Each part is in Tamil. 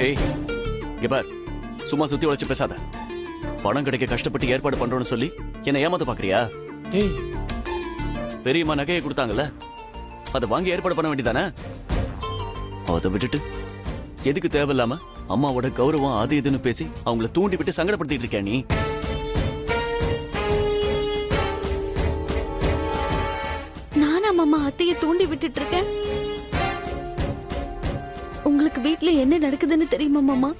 ஏய் இங்க பார், சும்மா சுத்தி உழைச்சு பேசாத. பணம் கிடைக்க கஷ்டப்பட்டு ஏற்பாடு பண்றோம்னு சொல்லி என்ன ஏமாத்த பாக்குறியா? டேய் பெரியம்மா நகையை கொடுத்தாங்கல்ல, அதை வாங்கி ஏற்பாடு பண்ண வேண்டியதானே? அதை விட்டுட்டு எதுக்கு தேவையில்லாம அம்மாவோட கௌரவம் அது இதுன்னு பேசி அவங்கள தூண்டி விட்டு சங்கடப்படுத்திட்டு இருக்கியா நீ? நானா மாமா அத்தையை தூண்டி விட்டுட்டு இருக்கேன்? உங்களுக்கு வீட்ல என்ன நடக்குதுன்னு தெரியுமா மாமா?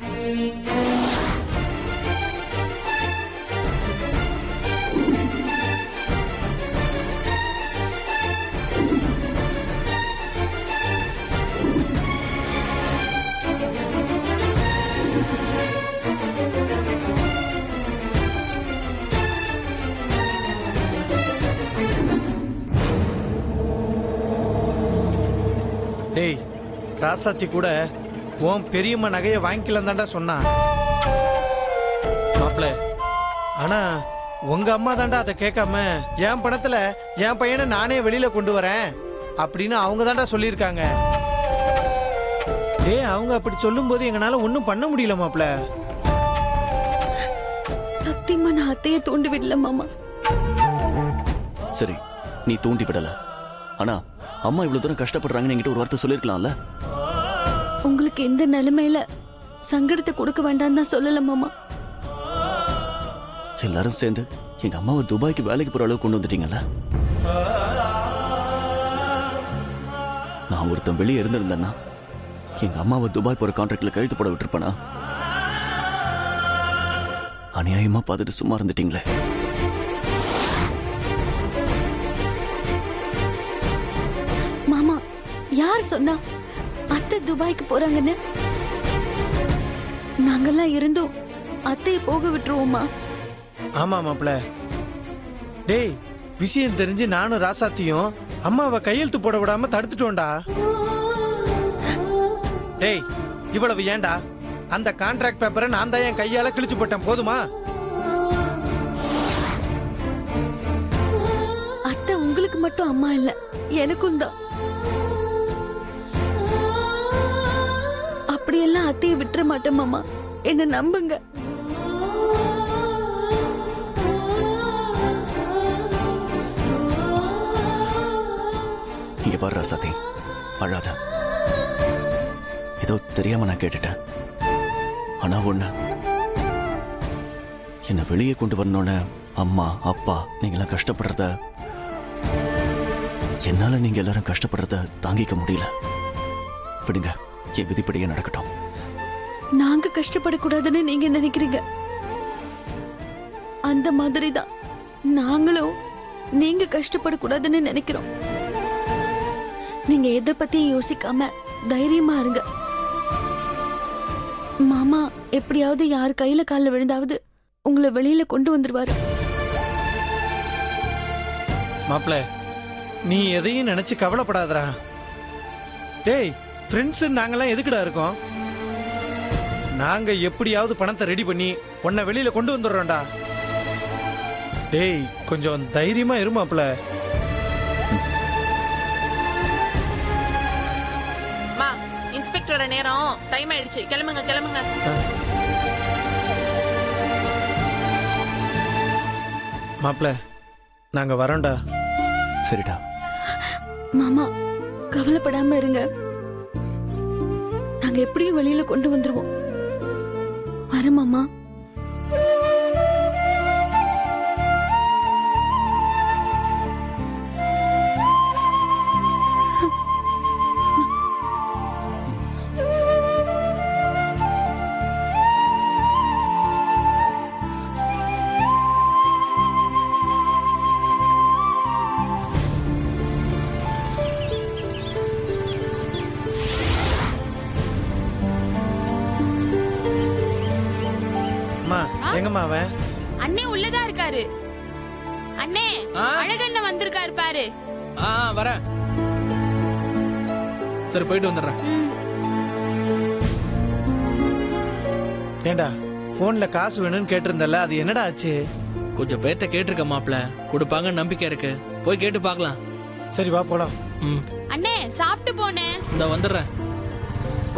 டேய் ராசாத்தி கூட உன் பெரியம்மா நகையை வாங்கிக்கலாம் தாண்டா சொன்னா மாப்பிள்ள. ஆனா உங்க அம்மா தாண்டா அதை கேட்காம என் பணத்துல என் பையனை நானே வெளியில கொண்டு வரேன் அப்படின்னு அவங்க தாண்டா சொல்லியிருக்காங்க. டேய் அவங்க அப்படி சொல்லும் போது எங்களால ஒன்றும் பண்ண முடியல மாப்பிள்ள. சத்தியமா நான் அத்தையை தூண்டி விடல மாமா. சரி, நீ தூண்டி விடல. ஆனா அம்மா இவ்வளவு தூரம் கஷ்டப்படுறாங்கன்னு என்கிட்ட ஒரு வார்த்தை சொல்லிருக்கலாம்ல. உங்களுக்கு எந்த நிலைமையில சங்கடத்தை கொடுக்க வேண்டாம் தான் சொல்லல மாமா. எல்லாரும் சேர்ந்து எங்க அம்மாவை துபாய்க்கு வேலைக்கு போற அளவுக்கு கொண்டு வந்துட்டீங்கல்ல. நான் ஒருத்தன் வெளியே இருந்திருந்தேன்னா எங்க அம்மாவை துபாய் போற கான்ட்ராக்ட்ல கழுத்து போட விட்டுருப்பேனா? அநியாயமா பார்த்துட்டு சும்மா இருந்துட்டீங்களே. மாமா யார் சொன்னா அத்தை துபாய்க்கு போறாங்கன்னு? நாங்கெல்லாம் இருந்தோம் அத்தையை போக விட்டுருவோமா? ஆமா மாப்பிள்ள. டேய் விஷயம் தெரிஞ்சு நானும் ராசாத்தியும் அம்மாவை கையெழுத்து போட விடாம தடுத்துட்டோம்டா. டேய் இவ்வளவு ஏண்டா? அந்த கான்ட்ராக்ட் பேப்பரை நான் தான் என் கையால கிழிச்சு போட்டேன், போதுமா? அத்தை உங்களுக்கு மட்டும் அம்மா இல்ல, எனக்கும் தான். அப்படியெல்லாம் அத்தையை விட்டுற மாட்டேன் மாமா, என்ன நம்புங்க. இங்க பாரு ராசாத்தி, அழாத. ஏதோ தெரியாம நான் கேட்டுட்டேன். ஆனா ஒண்ணு, என்ன வெளியே கொண்டு வரணும்னு அம்மா அப்பா நீங்களாம் கஷ்டப்படுறத, என்னால நீங்க எல்லாரும் கஷ்டப்படுறத தாங்கிக்க முடியல. விடுங்க, என் விதிப்படியே நடக்கட்டும். நாங்க கஷ்டப்படக்கூடாதுன்னு நீங்க நினைக்கிறீங்க, அந்த மாதிரிதான் நாங்களும் நீங்க கஷ்டப்படக்கூடாதுன்னு நினைக்கிறோம். நீங்க எதை பத்தியும் யோசிக்காம தைரியமா இருங்க. மாமா எப்படியாவது யார் கையில காலில் விழுந்தாவது உங்களை வெளியில கொண்டு வந்துருவாரு. மாப்பிள்ள நீ எதையும் நினைச்சு கவலைப்படாதடா. டேய் ஃப்ரெண்ட்ஸ் நாங்கெல்லாம் எதுக்குடா இருக்கோம்? நாங்க எப்படியாவது பணத்தை ரெடி பண்ணி உன்னை வெளியில கொண்டு வந்துடுறோம்டா. டேய் கொஞ்சம் தைரியமா இரு மாப்பிள்ள. இன்ஸ்பெக்டரோட நேரம் டைம் ஆயிடுச்சு, கிளம்புங்க கிளம்புங்க. மாப்பிள்ள நாங்க வரோம்டா. சரிடா மாமா கவலைப்படாம இருங்க, நாங்க எப்படியும் வெளியில கொண்டு வந்துருவோம். வர மாமா. எங்கம்மா அவன்? அண்ணே உள்ளதான் இருக்காரு. அண்ணே அழகண்ண வந்திருக்காரு பாரு. வரேன். சரி போயிட்டு வந்துடுறேன். ஏண்டா போன்ல காசு வேணும்னு கேட்டிருந்தல, அது என்னடா ஆச்சு? கொஞ்சம் பேர்ட்ட கேட்டிருக்க மாப்ள, கொடுப்பாங்க நம்பிக்கை இருக்கு. போய் கேட்டு பார்க்கலாம். சரி வா போலாம். அண்ணே சாப்பிட்டு போனேன். இந்த வந்துடுறேன்.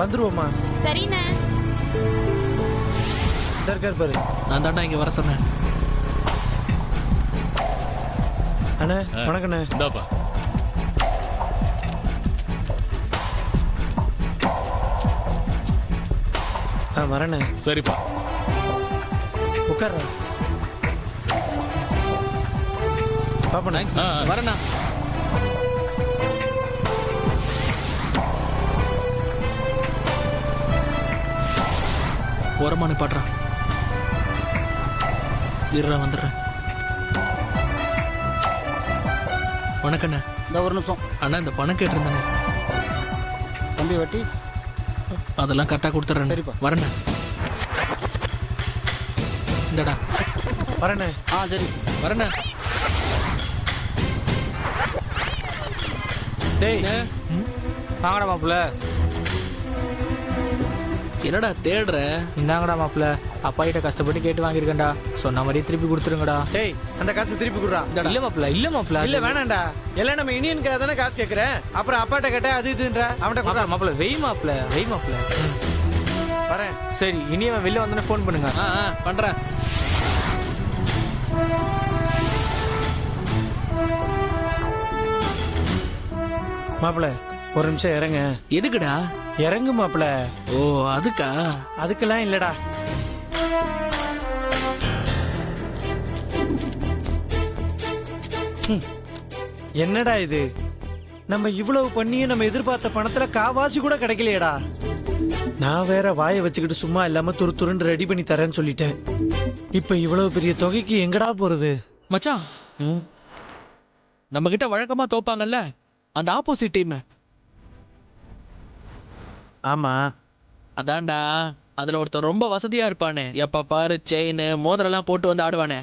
வந்துருவோமா? சரிண்ணே. இருக்கார் பாரு. நான் தாண்டா இங்க வர சொன்னேன். அண்ணே வணக்கண்ணே. இந்தாப்பா. வரண்ணே. சரிப்பா. உட்கார்றா. பாப்பண்ணே. வரேண்ணா. ஓரமா நிப்பாட்றா. வீரரா வந்துடுறேன். வணக்கண்ணே. இந்த ஒரு நிமிஷம் அண்ணா இந்த பணம் கேட்டிருந்தானே தம்பி வட்டி அதெல்லாம் கரெக்டாக கொடுத்துட்றேன். சரிப்பா. வரேண்ணே. இந்தடா. வரண்ணே. சரி வரேண்ணே. டேய் வாங்கடா மாப்பிள்ள. என்னடா தேடுற? இந்தாங்கடா மாப்பிள்ள, அப்பா கிட்ட கஷ்டப்பட்டு கேட்டு வாங்கியிருக்கேன்டா. சொன்ன மாதிரி திருப்பி கொடுத்துருங்கடா. டேய் அந்த காசு திருப்பி குடுறா. இல்ல மாப்பிள்ள, இல்ல மாப்பிள்ள, இல்ல வேணாம்டா. எல்லாம் நம்ம இனியனுக்காக தானே காசு கேட்கறேன். அப்புறம் அப்பாட்ட கேட்டா அது இதுன்ற அவன்கிட்ட குடுறா. மாப்பிள்ள வெய் மாப்பிள்ள, வெய் மாப்பிள்ள. வரேன். சரி, இனி அவன் வெளில வந்தோடனே ஃபோன் பண்ணுங்க. பண்றேன். மாப்பிள்ள ஒரு நிமிஷம் இறங்க. எதுக்குடா? இறங்கு மாப்பிள்ள. ஓ அதுக்கா? அதுக்கெல்லாம் இல்லடா. என்னடா இது? நம்ம இவ்வளவு பண்ணியும் நம்ம எதிர்பார்த்த பணத்துல காவாசி கூட கிடைக்கலையேடா. நான் வேற வாயை வச்சுக்கிட்டு சும்மா இல்லாம துருன்னு ரெடி பண்ணி தரேன்னு சொல்லிட்டேன். இப்ப இவ்வளவு பெரிய தொகைக்கு எங்கடா போறது? மச்சான், நம்ம கிட்ட வழக்கமா தோப்பாங்கல்ல அந்த ஆப்போசிட் டீம். ஆமா அதான்டா, அதுல ஒருத்தர் ரொம்ப வசதியா இருப்பானே, எப்ப பாரு செயின் மோதிரெல்லாம் போட்டு வந்து ஆடுவானே.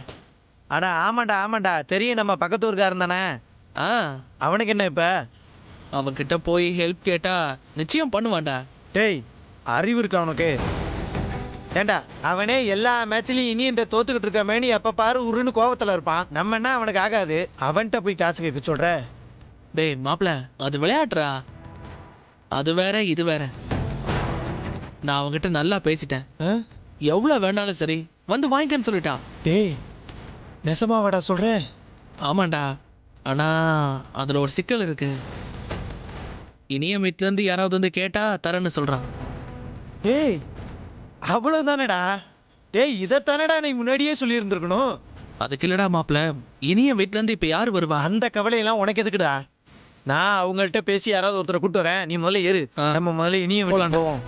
அடா ஆமாண்டா ஆமாண்டா, தெரியும், நம்ம பக்கத்து ஊருக்காரன் தானே. அவனுக்கு என்ன இப்ப? அவன்கிட்ட போய் ஹெல்ப் கேட்டா நிச்சயம் பண்ணுவான்டா. டேய் அறிவு இருக்கா உனக்கு? ஏண்டா அவனே எல்லா மேட்ச்லயும் இனியன்ற தோத்துக்கிட்டு இருக்கமேனு எப்ப பாரு உருன்னு கோவத்துல இருப்பான். நம்ம என்ன அவனுக்கு ஆகாது? அவன்கிட்ட போய் காசு கேட்க சொல்ற? டேய் மாப்ள, அது விளையாடுறா. அது வேற இது வேற. நான் அவன்கிட்ட நல்லா பேசிட்டேன். எவ்வளவு வேணாலும் சரி வந்து வாங்கிக்கன்னு சொல்லிட்டான். டேய் நெசமாவாடா சொல்ற? ஆமாண்டா, ஆனா அதுல ஒரு சிக்கல் இருக்கு. இனிய வீட்டுல இருந்து யாராவது வந்து கேட்டா தரேன்னு சொல்றான். டேய் அவ்வளவுதானடா? டேய் இதைத்தானடா நீ முன்னாடியே சொல்லி இருந்திருக்கணும். அதுக்கு இல்லடா மாப்ள, இனிய வீட்டுல இருந்து இப்ப யாரு வருவா? அந்த கவலையெல்லாம் உனக்கு எதுக்குடா? நான் அவங்கள்ட்ட பேசி யாராவது ஒருத்தரை கூட்டு வரேன். நீ முதல்ல ஏறு. நம்ம முதல்ல இனிய வீட்டுக்கு போவோம்.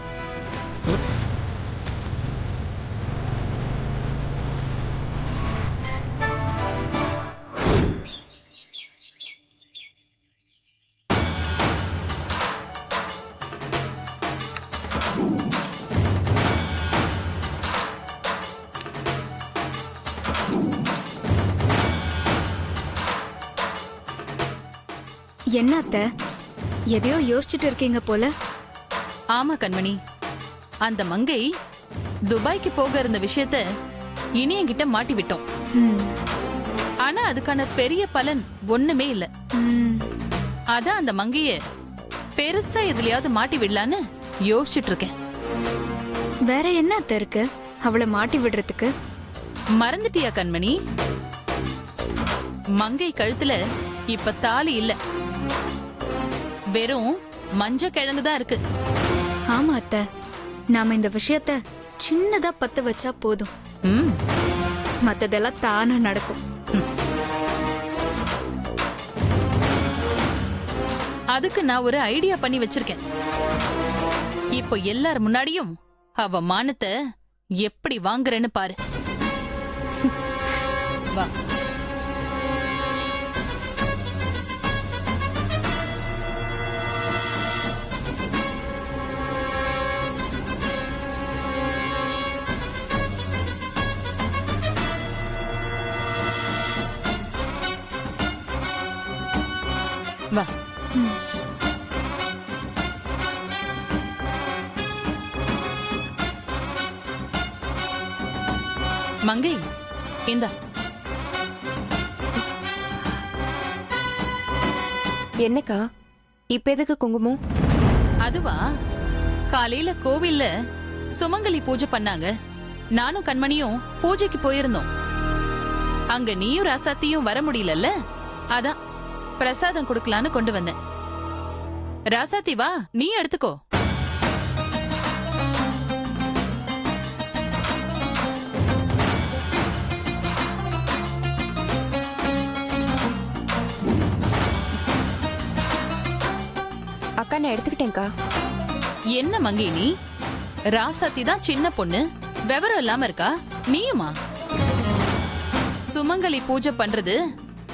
என்ன அத்தை, எதையோ யோசிச்சுட்டு இருக்கீங்க போல. ஆமா கண்மணி, அந்த மங்கை துபாய்க்கு போக இருந்த விஷயத்த இனி என்கிட்ட மாட்டி விட்டோம். ம், ஆனா அதுக்கான பெரிய பலன் ஒண்ணுமே இல்ல. ம். அதான் அந்த மங்கைய பெருசா எதுலயாவது மாட்டி விடலான்னு யோசிச்சுட்டு இருக்கேன். வேற என்ன அத்தை இருக்கு அவளை மாட்டி விடுறதுக்கு? மறந்துட்டியா கண்மணி? மங்கை கழுத்துல இப்ப தாலி இல்ல, வெறும் மஞ்ச கிழங்குதான் இருக்கு. ஆமா அத்தை, நாம இந்த விஷயத்த சின்னதா பத்த வச்சா போதும். ம், மத்ததெல்லாம் தானா நடக்கும். அதுக்கு நான் ஒரு ஐடியா பண்ணி வச்சிருக்கேன். இப்போ எல்லார் முன்னாடியும் அவ மானத்தை எப்படி வாங்குறேன்னு பாரு. வா. வா. மங்கை இந்தா. என்னக்கா இப்ப எதுக்கு குங்குமம்? அதுவா, காலையில கோவில்ல சுமங்கலி பூஜை பண்ணாங்க. நானும் கண்மணியும் பூஜைக்கு போயிருந்தோம். அங்க நீயும் ராசாத்தியும் வர முடியலல்ல, அதான் பிரசாதம் கொடுக்கலான்னு கொண்டு வந்தேன். ராசாத்தி வா, நீ எடுத்துக்கோ. அக்கா நான் எடுத்துக்கிட்டேன்க்கா. என்ன மங்கை நீ? ராசாத்தி தான் சின்ன பொண்ணு, விவரம் இல்லாம இருக்கா, நீயுமா? சுமங்கலி பூஜை பண்றது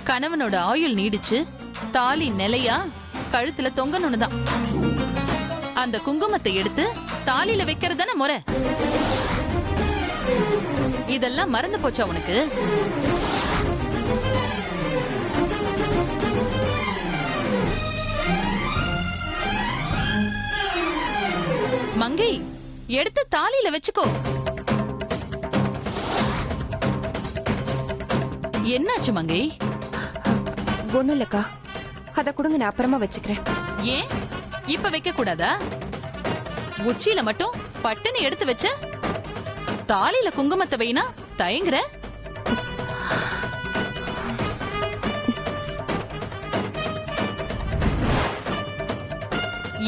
கணவனோட ஆயுள் நீடிச்சு தாலி நிலையா கழுத்துல தொங்கணும்னு தான். அந்த குங்குமத்தை எடுத்து தாலியில வைக்கிறதான முறை. இதெல்லாம் மறந்து போச்சா உனக்கு? மங்கை, எடுத்து தாலியில வச்சுக்கோ. என்னாச்சு மங்கை? ஒண்ணும் இல்லக்கா, அத கொடுங்க, நான் அப்புறமா வச்சுக்கிறேன். ஏன் இப்ப வைக்க கூடாதா? உச்சியில மட்டும் பட்டுன்னு எடுத்து வச்ச, தாலியில குங்குமத்தை வைனா தயங்குற?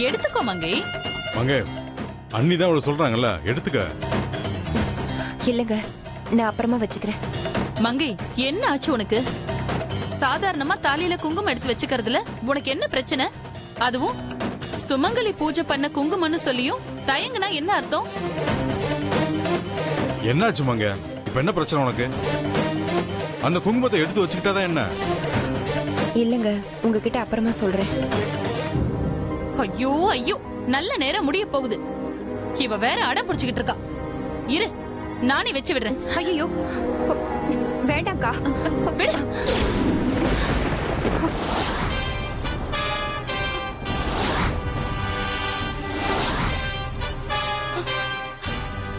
எடுத்துக்கோ மங்கை. மங்கை, அண்ணி தான் அவளை சொல்றாங்கல்ல, எடுத்துக்க. இல்லங்க, நான் அப்புறமா வச்சுக்கிறேன். மங்கை, என்ன ஆச்சு உனக்கு? சாதாரணமா தாலியில குங்குமம் எடுத்து வச்சுக்கிறதுல உனக்கு என்ன பிரச்சனை? அதுவும் சுமங்கலி பூஜை பண்ண குங்குமம்னு சொல்லியும் தயங்குனா என்ன அர்த்தம்? என்னாச்சு மங்க? இப்ப என்ன பிரச்சனை உனக்கு? அந்த குங்குமத்தை எடுத்து வச்சுக்கிட்டாதான் என்ன? இல்லங்க, உங்ககிட்ட அப்புறமா சொல்றேன். ஐயோ ஐயோ, நல்ல நேரம் முடிய போகுது. இவ வேற அடம் பிடிச்சுக்கிட்டு இருக்கா. இரு, நானே வச்சு விடுறேன். ஐயோ வேண்டாம்க்கா, விடு.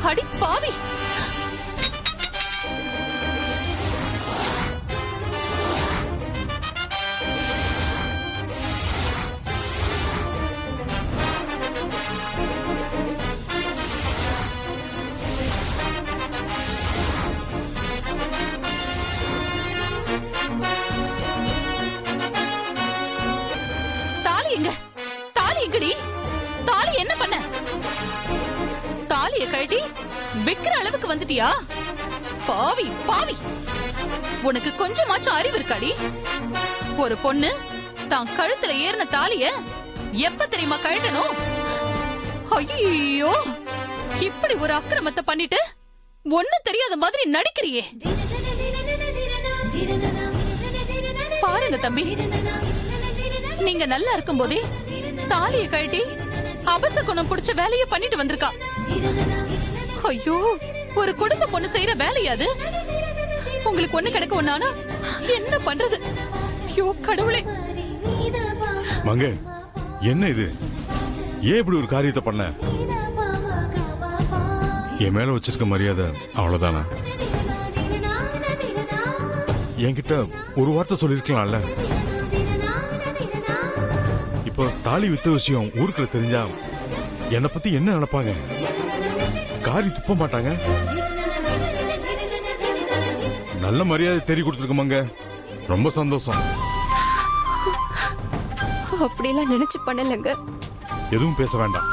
அடி பாவி! தாலி எங்க? தாலி எங்கடி? தாலி என்ன பண்ண? தாலியை கழட்டி விக்கிற அளவுக்கு வந்துட்டியா? பாவி பாவி, உனக்கு கொஞ்சமாச்சும் அறிவு இருக்காடி? ஒரு பொண்ணு தான் கழுத்துல ஏறின தாலிய எப்ப தெரியுமா கழட்டணும்? ஐயோ, இப்படி ஒரு அக்கிரமத்தை பண்ணிட்டு ஒண்ணும் தெரியாத மாதிரி நடிக்கிறியே. பாருங்க தம்பி, நீங்க நல்லா இருக்கும் போதே தாலியை கழட்டி அபசகுணம் புடிச்ச வேலையை பண்ணிட்டு வந்திருக்கா. ஐயோ, ஒரு குடும்ப பொண்ணு செய்யற வேலையாது? உங்களுக்கு ஒண்ணு கிடைக்க ஒண்ணானா என்ன பண்றது? ஐயோ கடவுளே! மங்க, என்ன இது? ஏன் இப்படி ஒரு காரியத்தை பண்ண? என் மேல வச்சிருக்க மரியாதை அவ்வளவுதானா? என்கிட்ட ஒரு வார்த்தை சொல்லிருக்கலாம்ல. இப்போ தாலி வித்த விஷயம் ஊருக்குள்ள தெரிஞ்சா என்னை பத்தி என்ன நினைப்பாங்க? காரி துப்ப மாட்டாங்க? நல்ல மரியாதை தேடி கொடுத்துருக்கோமாங்க, ரொம்ப சந்தோஷம். அப்படியெல்லாம் நினைச்சு பண்ணலங்க. எதுவும் பேச வேண்டாம்.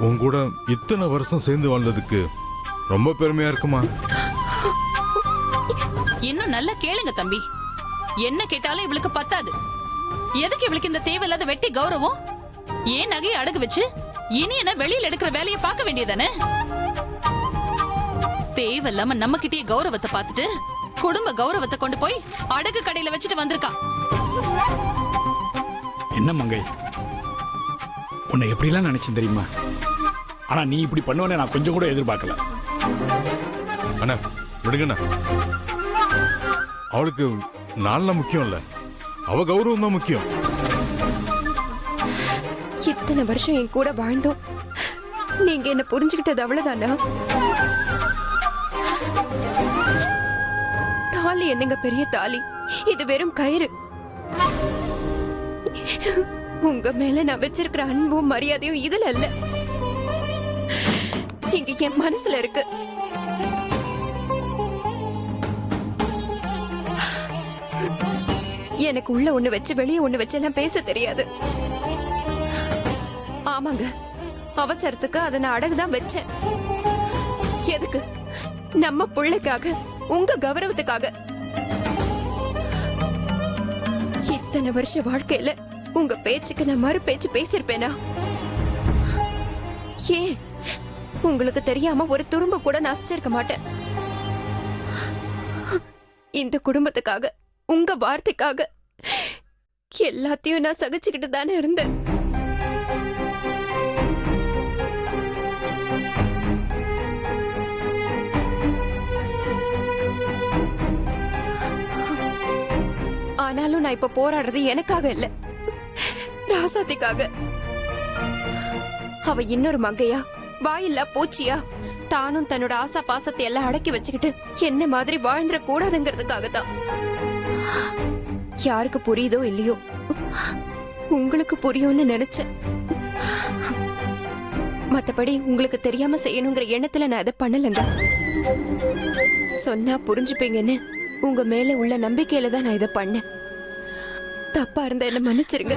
உன் கூட இத்தனை வருஷம் சேர்ந்து வாழ்ந்ததுக்கு ரொம்ப பெருமையா இருக்குமா? இன்னும் நல்லா கேளுங்க தம்பி, என்ன கேட்டாலும் இவளுக்கு பத்தாது. எதுக்கு இவளுக்கு இந்த தேவையில்லாத வெட்டி கௌரவம்? ஏன் நகையை அடகு வச்சு இனி என்ன வெளியில எடுக்கிற வேலையை பார்க்க வேண்டியதானே? தேவையில்லாம நம்ம கிட்டே கௌரவத்தை பார்த்துட்டு குடும்ப கௌரவத்தை கொண்டு போய் அடகு கடையில வச்சுட்டு வந்திருக்கா. என்ன மங்கை, உன்னை எப்படிலாம் நினைச்சேன் தெரியுமா? ஆனா நீ இப்படி பண்ணுவனே நான் கொஞ்சம் கூட எதிர்பார்க்கல. அண்ணா விடுங்கண்ணா, அவளுக்கு நாள்ல முக்கியம் இல்ல, அவ கௌரவம் தான் முக்கியம். இத்தனை வருஷம் என் கூட வாழ்ந்தோம், நீங்க என்ன புரிஞ்சுக்கிட்டது அவ்வளவுதானா? தாலி என்னங்க பெரிய தாலி, இது வெறும் கயிறு. உங்க மேல நான் வச்சிருக்கிற அன்பும் மரியாதையும் இதுல இல்ல. இங்க என் மனசுல இருக்கு. எனக்கு உள்ள ஒண்ணு வச்சு வெளியே ஒண்ணு வச்சு எல்லாம் பேச தெரியாது. ஆமாங்க, அவசரத்துக்கு அதை நான் அடகுதான் வச்சேன். எதுக்கு? நம்ம பிள்ளைக்காக, உங்க கௌரவத்துக்காக. இத்தனை வருஷ வாழ்க்கையில உங்க பேச்சுக்கு நான் மறு பேச்சு பேசிருப்பேனா? ஏன் உங்களுக்கு தெரியாம ஒரு துரும்ப கூட நசிச்சிருக்க மாட்டேன். இந்த குடும்பத்துக்காக, உங்க வார்த்தைக்காக எல்லாத்தையும் நான் சகிச்சுக்கிட்டு தானே இருந்தேன். ஆனாலும் நான் இப்ப போராடுறது எனக்காக இல்ல, ராசாத்திக்காக. அவ இன்னொரு மங்கையா, வாயில்லா பூச்சியா, தானும் தன்னோட ஆசா பாசத்தை எல்லாம் அடக்கி வச்சுக்கிட்டு என்ன மாதிரி வாழ்ந்துட கூடாதுங்கிறதுக்காக தான். யாருக்கு புரியுதோ இல்லையோ, உங்களுக்கு புரியும்னு நினைச்சேன். மத்தபடி உங்களுக்கு தெரியாம செய்யணுங்கிற எண்ணத்துல நான் அதை பண்ணலங்க. சொன்னா புரிஞ்சுப்பீங்கன்னு உங்க மேல உள்ள நம்பிக்கையில தான் நான் இதை பண்ணேன். தப்பா இருந்தா என்ன மன்னிச்சிருங்க.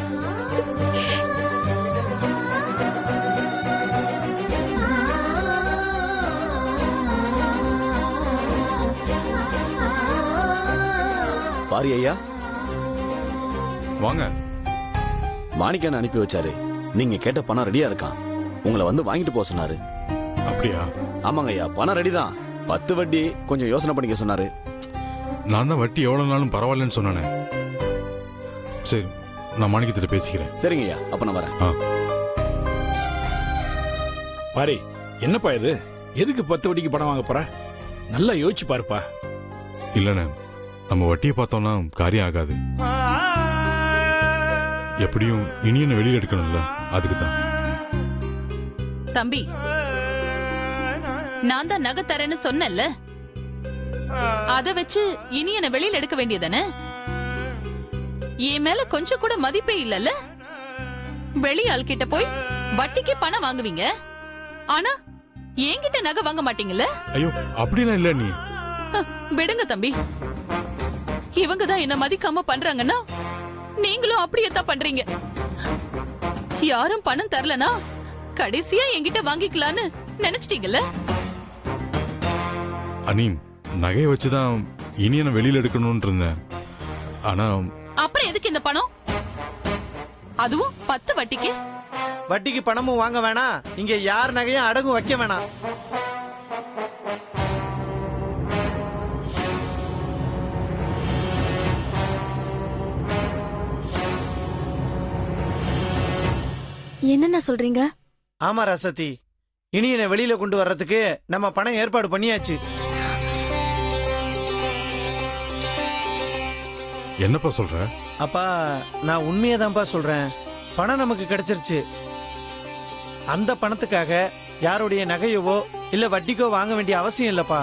பாரி ஐயா, வாங்க. மாணிக்கன் அனுப்பி வச்சாரு. நீங்க கேட்ட பணம் ரெடியா இருக்கான். உங்களை வந்து வாங்கிட்டு போக சொன்னாரு. அப்படியா? ஆமாங்க ஐயா, பணம் ரெடி தான். 10 வட்டி கொஞ்சம் யோசனை பண்ணிக்க சொன்னாரு. நான் தான் வட்டி எவ்வளவு நாளும் பரவாயில்லன்னு சொன்னானே. சரி, நான் மாணிக்கத்திட்ட பேசிக்கிறேன். சரிங்க ஐயா, அப்ப நான் வரேன். பாரி, என்னப்பா இது? எதுக்கு 10 வட்டிக்கு பணம் வாங்க போற? நல்லா யோசிச்சு பாருப்பா. இல்லண்ணே, நம்ம வட்டியை பார்த்தோம்னா காரியம் ஆகாது. எப்படியும் இனியனை வெளியில் எடுக்கணும்ல, அதுக்கு தான். தம்பி, நான் தான் நகை தரேன்னு சொன்னேன்ல, அத வச்சு இனி என்ன வெளியில எடுக்க வேண்டியதானே? என் மேல கொஞ்சம் கூட மதிப்பே இல்லல்ல. வெளியாள் கிட்ட போய் வட்டிக்கு பணம் வாங்குவீங்க, ஆனா என்கிட்ட நகை வாங்க மாட்டீங்கல்ல? ஐயோ, அப்படிலாம் இல்ல. நீ விடுங்க தம்பி. இவங்க தான் என்ன மதிக்காம பண்றாங்கன்னா நீங்களும் அப்படியே தான் பண்றீங்க. யாரும் பணம் தரலனா கடைசியா என்கிட்ட வாங்கிக்கலான்னு நினைச்சிட்டீங்கல்ல? அனீம், நகையை வச்சுதான் இனியனை வெளியில் எடுக்கணும்னு இருந்தேன். ஆனா அப்புறம் எதுக்கு இந்த பணம்? அதுவும் 10 வட்டிக்கு? வட்டிக்கு பணமும் வாங்க வேணாம், இங்க யார் நகையும் அடங்கும் வைக்க வேணாம். என்னென்ன சொல்றீங்க? ஆமா ராசத்தி, இனி என்னை வெளியில கொண்டு வர்றதுக்கு நம்ம பணம் ஏற்பாடு பண்ணியாச்சு. என்னப்பா சொல்ற? அப்பா, நான் உண்மையதான்ப்பா சொல்றேன். பணம் நமக்கு கிடைச்சிருச்சு. அந்த பணத்துக்காக யாருடைய நகையவோ இல்ல வட்டிக்கோ வாங்க வேண்டிய அவசியம் இல்லப்பா.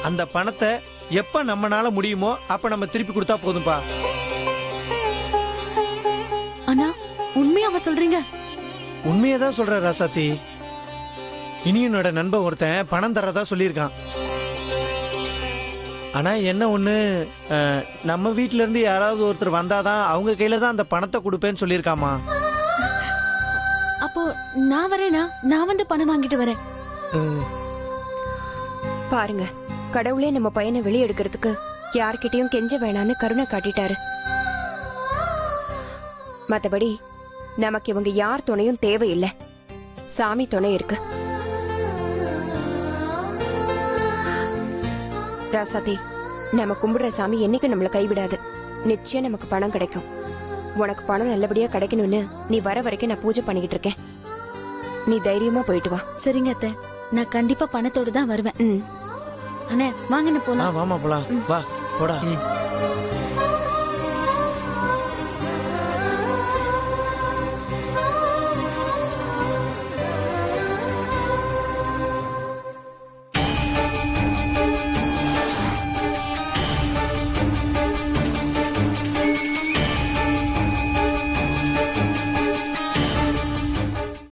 அந்த பணத்தை எப்ப நம்மனால முடியுமோ அப்ப நம்ம திருப்பி கொடுத்தா போதும்பா. அண்ணா, உண்மையாவா சொல்றீங்க? உண்மையதான் சொல்ற ராசாத்தி. இனியனோட நண்பன் ஒருத்தன் பணம் தரதா சொல்லியிருக்கான். ஆனா என்ன ஒண்ணு, நம்ம வீட்ல இருந்து யாராவது ஒருத்தர் வந்தாதான் அவங்க கையில தான் அந்த பணத்தை கொடுப்பேன்னு சொல்லியிருக்காமா. அப்போ நான் வரேனா? நான் வந்து பணம் வாங்கிட்டு வரேன். பாருங்க, கடவுளே நம்ம பையனை வெளியே எடுக்கிறதுக்கு யார்கிட்டயும் கெஞ்ச வேணான்னு கருணை காட்டிட்டாரு. மத்தபடி நமக்கு இவங்க யார் துணையும் தேவையில்லை. சாமி துணை இருக்கு. ராசாத்தி, நம்ம கும்பிடுற சாமி என்னைக்கு நம்மள கைவிடாது. நிச்சயம் நமக்கு பணம் கிடைக்கும். உனக்கு பணம் நல்லபடியா கிடைக்கணும்னு நீ வர வரைக்கும் நான் பூஜை பண்ணிக்கிட்டு இருக்கேன். நீ தைரியமா போயிட்டு வா. சரிங்க அத்தை, நான் கண்டிப்பா பணத்தோடு தான் வருவேன். அண்ணே, வாங்கன்னு போலாம். வாமா போலாம். வா போடா.